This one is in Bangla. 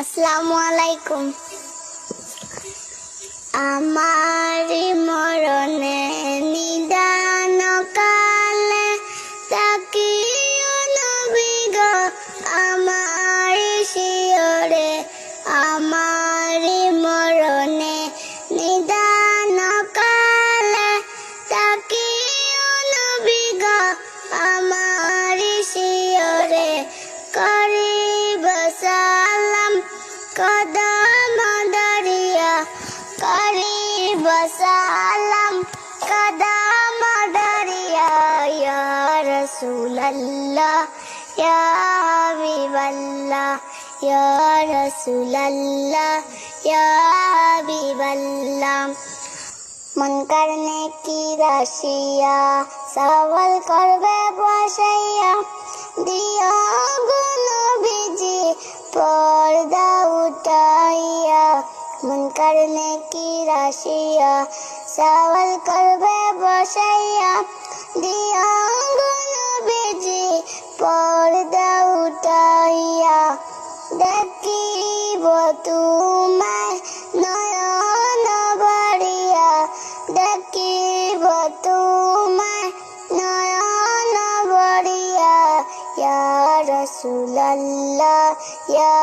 আসসালামু আলাইকুম। আমার মরণে নিদান কালে তাকিও নবী গো আমার শিয়রে। আমার মরণে নিদান কালে তাকিও নবী গো আমার শিয়রে। করিব সালাম কদম দাঁড়িয়া, করিব সালাম কদম দাঁড়িয়া। ইয়া রাসূলুল্লাহ ইয়া হাবিবাল্লাহ, ইয়া রাসূলুল্লাহ ইয়া হাবিবাল্লাহ। মুনকার নেকি রাশিয়া সওয়াল করবে বসাইয়া, দিও গো নবীজি পর্দা উঠাইয়া। মুনকার নেকি রাশিয়া সওয়াল করবে বসাইয়া, দিও গো নবীজি পর্দা উঠাইয়া। দেখিব তোমায় নয়ন ভরিয়া, দেখিব তোমায় নয়ন ভরিয়া। ইয়া রাসূলুল্লাহ ইয়া